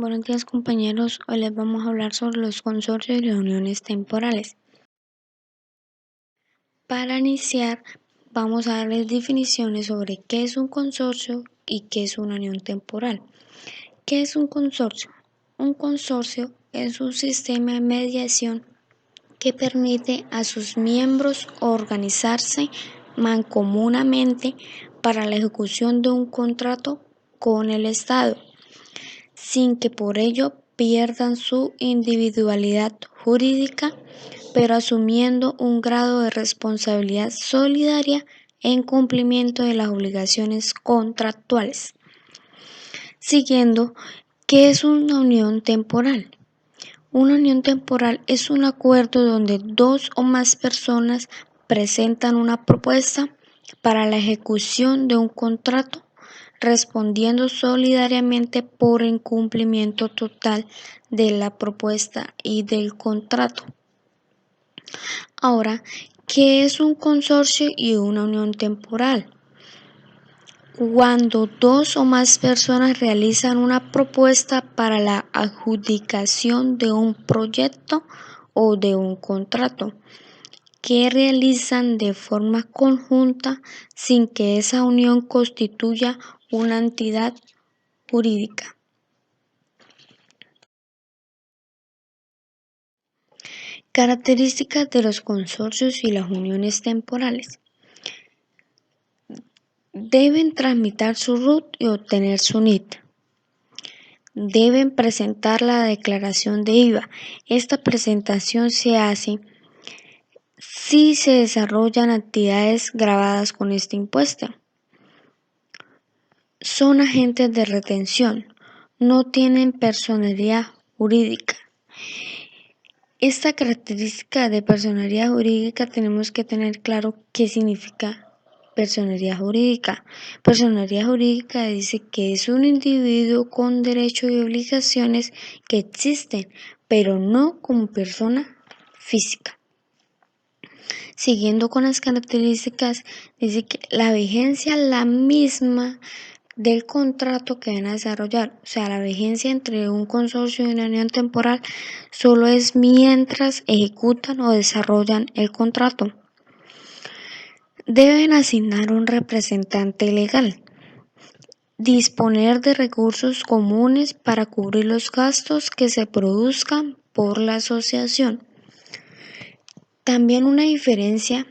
Buenos días compañeros, hoy les vamos a hablar sobre los consorcios y las uniones temporales. Para iniciar, vamos a darles definiciones sobre qué es un consorcio y qué es una unión temporal. ¿Qué es un consorcio? Un consorcio es un sistema de mediación que permite a sus miembros organizarse mancomunadamente para la ejecución de un contrato con el Estado, sin que por ello pierdan su individualidad jurídica, pero asumiendo un grado de responsabilidad solidaria en cumplimiento de las obligaciones contractuales. Siguiendo, ¿qué es una unión temporal? Una unión temporal es un acuerdo donde dos o más personas presentan una propuesta para la ejecución de un contrato, respondiendo solidariamente por incumplimiento total de la propuesta y del contrato. Ahora, ¿qué es un consorcio y una unión temporal? Cuando dos o más personas realizan una propuesta para la adjudicación de un proyecto o de un contrato, que realizan de forma conjunta sin que esa unión constituya una entidad jurídica. Características de los consorcios y las uniones temporales. Deben tramitar su RUT y obtener su NIT. Deben presentar la declaración de IVA. Esta presentación se hace si se desarrollan actividades gravadas con este impuesto. Son agentes de retención, no tienen personalidad jurídica. Esta característica de personalidad jurídica tenemos que tener claro qué significa personalidad jurídica. Personalidad jurídica dice que es un individuo con derechos y obligaciones que existen, pero no como persona física. Siguiendo con las características, dice que la vigencia es la misma del contrato que van a desarrollar. O sea, la vigencia entre un consorcio y una unión temporal solo es mientras ejecutan o desarrollan el contrato. Deben asignar un representante legal. Disponer de recursos comunes para cubrir los gastos que se produzcan por la asociación. También una diferencia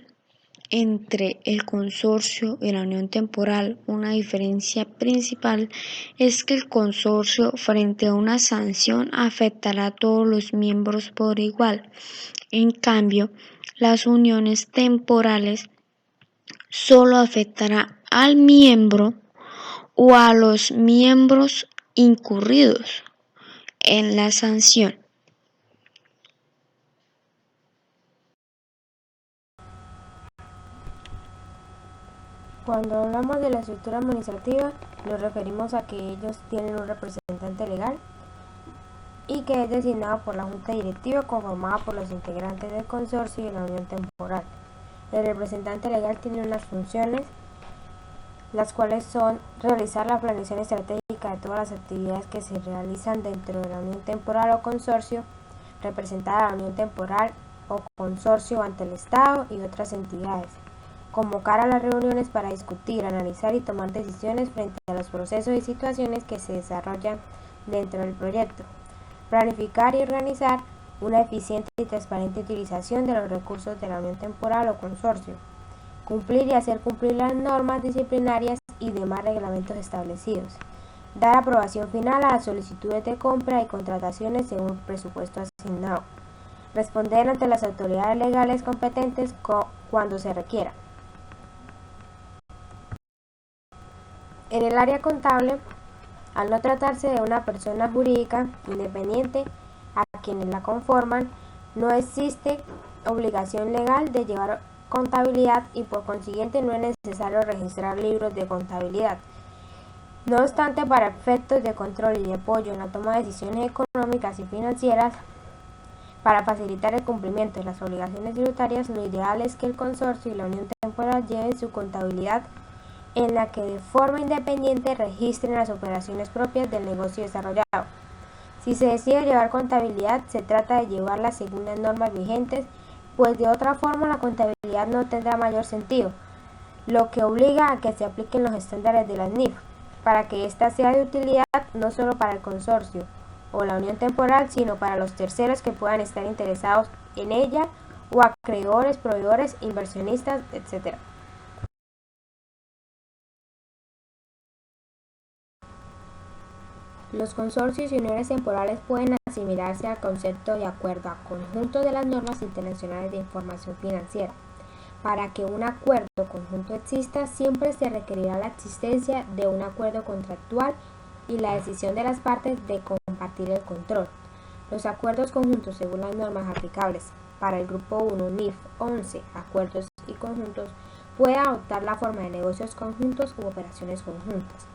entre el consorcio y la unión temporal, una diferencia principal es que el consorcio frente a una sanción afectará a todos los miembros por igual. En cambio, las uniones temporales solo afectará al miembro o a los miembros incurridos en la sanción. Cuando hablamos de la estructura administrativa, nos referimos a que ellos tienen un representante legal y que es designado por la Junta Directiva conformada por los integrantes del consorcio y la unión temporal. El representante legal tiene unas funciones, las cuales son realizar la planeación estratégica de todas las actividades que se realizan dentro de la unión temporal o consorcio, representar a la unión temporal o consorcio ante el Estado y otras entidades, convocar a las reuniones para discutir, analizar y tomar decisiones frente a los procesos y situaciones que se desarrollan dentro del proyecto, planificar y organizar una eficiente y transparente utilización de los recursos de la unión temporal o consorcio, cumplir y hacer cumplir las normas disciplinarias y demás reglamentos establecidos, dar aprobación final a las solicitudes de compra y contrataciones según el presupuesto asignado, responder ante las autoridades legales competentes cuando se requiera. En el área contable, al no tratarse de una persona jurídica independiente a quienes la conforman, no existe obligación legal de llevar contabilidad y por consiguiente no es necesario registrar libros de contabilidad. No obstante, para efectos de control y de apoyo en la toma de decisiones económicas y financieras, para facilitar el cumplimiento de las obligaciones tributarias, lo ideal es que el consorcio y la unión temporal lleven su contabilidad en la que de forma independiente registren las operaciones propias del negocio desarrollado. Si se decide llevar contabilidad, se trata de llevarla según las normas vigentes, pues de otra forma la contabilidad no tendrá mayor sentido, lo que obliga a que se apliquen los estándares de las NIF, para que ésta sea de utilidad no solo para el consorcio o la unión temporal, sino para los terceros que puedan estar interesados en ella o acreedores, proveedores, inversionistas, etc. Los consorcios y uniones temporales pueden asimilarse al concepto de acuerdo a conjunto de las normas internacionales de información financiera. Para que un acuerdo conjunto exista, siempre se requerirá la existencia de un acuerdo contractual y la decisión de las partes de compartir el control. Los acuerdos conjuntos, según las normas aplicables para el Grupo 1 NIF 11, acuerdos y conjuntos, pueden adoptar la forma de negocios conjuntos u operaciones conjuntas.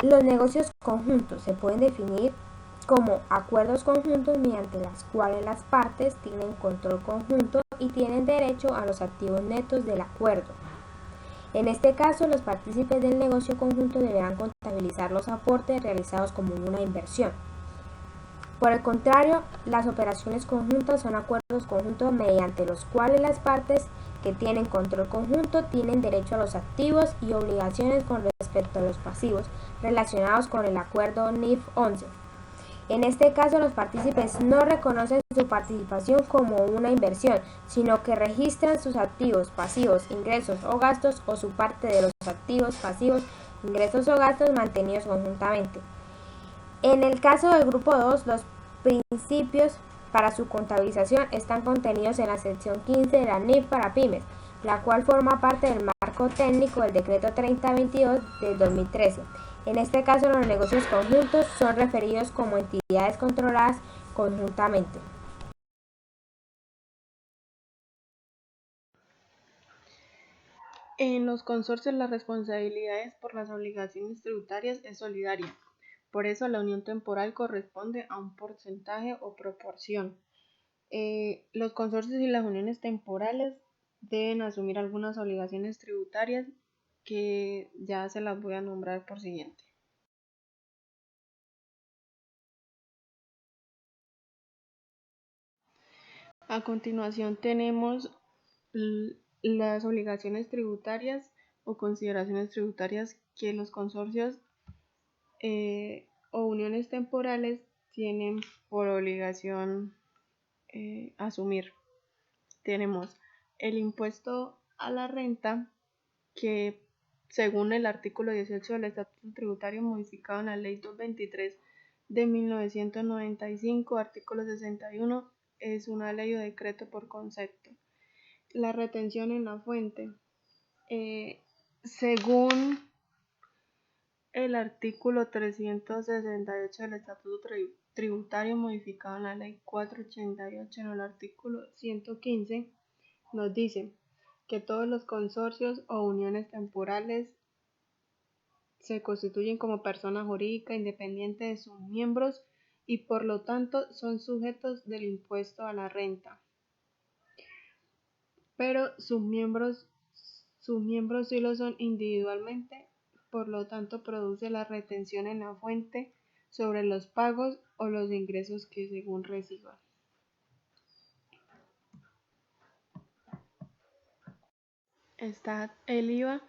Los negocios conjuntos se pueden definir como acuerdos conjuntos mediante los cuales las partes tienen control conjunto y tienen derecho a los activos netos del acuerdo. En este caso, los partícipes del negocio conjunto deberán contabilizar los aportes realizados como una inversión. Por el contrario, las operaciones conjuntas son acuerdos conjuntos mediante los cuales las partes que tienen control conjunto tienen derecho a los activos y obligaciones con respecto a los pasivos relacionados con el acuerdo NIF 11. En este caso, los partícipes no reconocen su participación como una inversión, sino que registran sus activos, pasivos, ingresos o gastos o su parte de los activos, pasivos, ingresos o gastos mantenidos conjuntamente. En el caso del grupo 2, los principios para su contabilización están contenidos en la sección 15 de la NIF para pymes, la cual forma parte del marco técnico del decreto 3022 del 2013. En este caso, los negocios conjuntos son referidos como entidades controladas conjuntamente. En los consorcios las responsabilidades por las obligaciones tributarias es solidaria. Por eso la unión temporal corresponde a un porcentaje o proporción. Los consorcios y las uniones temporales deben asumir algunas obligaciones tributarias que ya se las voy a nombrar por siguiente. A continuación tenemos las obligaciones tributarias o consideraciones tributarias que los consorcios o uniones temporales tienen por obligación asumir. Tenemos el impuesto a la renta, que según el artículo 18 del Estatuto Tributario modificado en la Ley 223 de 1995, artículo 61, es una ley o decreto por concepto. La retención en la fuente. Según el artículo 368 del Estatuto Tributario modificado en la Ley 488 en el artículo 115, nos dice que todos los consorcios o uniones temporales se constituyen como persona jurídica independiente de sus miembros y por lo tanto son sujetos del impuesto a la renta. Pero sus miembros sí lo son individualmente, por lo tanto produce la retención en la fuente sobre los pagos o los ingresos que según reciban. Está el IVA,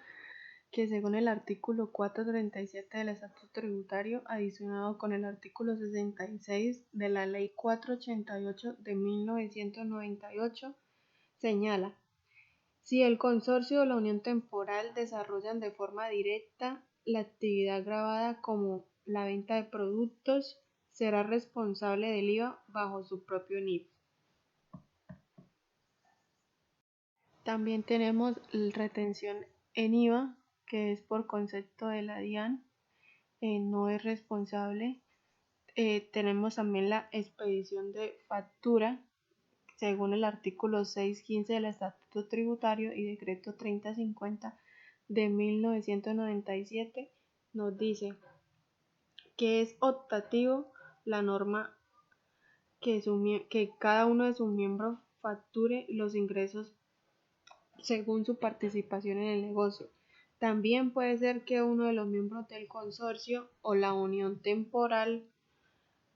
que según el artículo 437 del Estatuto Tributario, adicionado con el artículo 66 de la Ley 488 de 1998, señala: si el consorcio o la unión temporal desarrollan de forma directa la actividad gravada como la venta de productos, será responsable del IVA bajo su propio NIF. También tenemos retención en IVA, que es por concepto de la DIAN, no es responsable. Tenemos también la expedición de factura, según el artículo 615 del Estatuto Tributario y decreto 3050 de 1997, nos dice que es optativo la norma que cada uno de sus miembros facture los ingresos según su participación en el negocio. También puede ser que uno de los miembros del consorcio o la unión temporal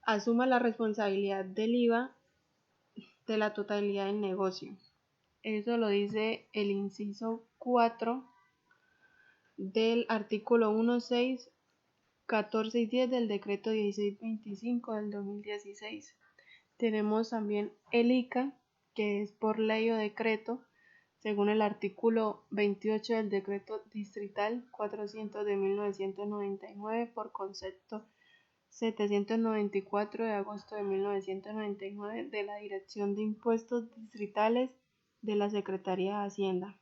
asuma la responsabilidad del IVA de la totalidad del negocio. Eso lo dice el inciso 4 del artículo 1, 6, 14 y 10 del decreto 1625 del 2016. Tenemos también el ICA, que es por ley o decreto, según el artículo 28 del decreto distrital 400 de 1999 por concepto 794 de agosto de 1999 de la Dirección de Impuestos Distritales de la Secretaría de Hacienda.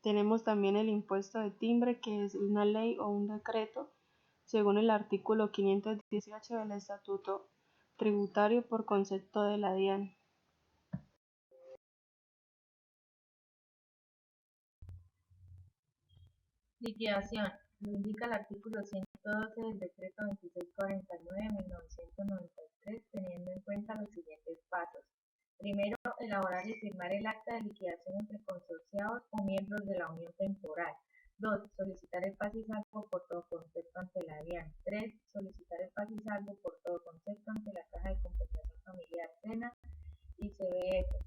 Tenemos también el impuesto de timbre, que es una ley o un decreto, según el artículo 518 del Estatuto Tributario por concepto de la DIAN. Liquidación. Lo indica el artículo 112 del decreto 2649 de 1993, teniendo en cuenta los siguientes pasos. Primero, elaborar y firmar el acta de liquidación entre consorciados o miembros de la unión temporal. 2. Solicitar el paz y salvo por todo concepto ante la DIAN. 3. Solicitar el paz y salvo por todo concepto ante la Caja de Compensación Familiar SENA y CBF.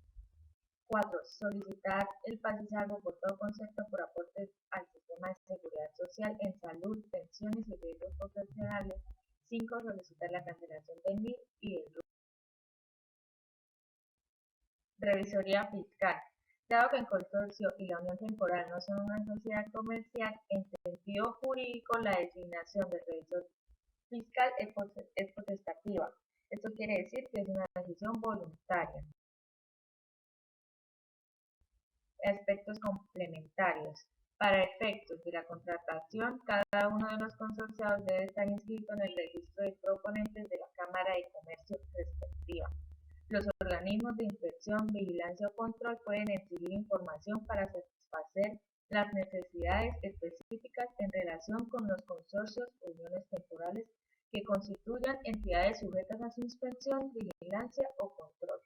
4. Solicitar el paz y salvo por todo concepto por aportes al sistema de seguridad social en salud, pensiones y riesgos profesionales. 5. Solicitar la cancelación del MIR y del RUC. Revisoría fiscal. Dado que el consorcio y la unión temporal no son una sociedad comercial, en sentido jurídico la designación del revisor fiscal es potestativa. Esto quiere decir que es una decisión voluntaria. Aspectos complementarios. Para efectos de la contratación, cada uno de los consorciados debe estar inscrito en el registro de proponentes de la Cámara de Comercio respectiva. Los organismos de inspección, vigilancia o control pueden exigir información para satisfacer las necesidades específicas en relación con los consorcios o uniones temporales que constituyan entidades sujetas a su inspección, vigilancia o control.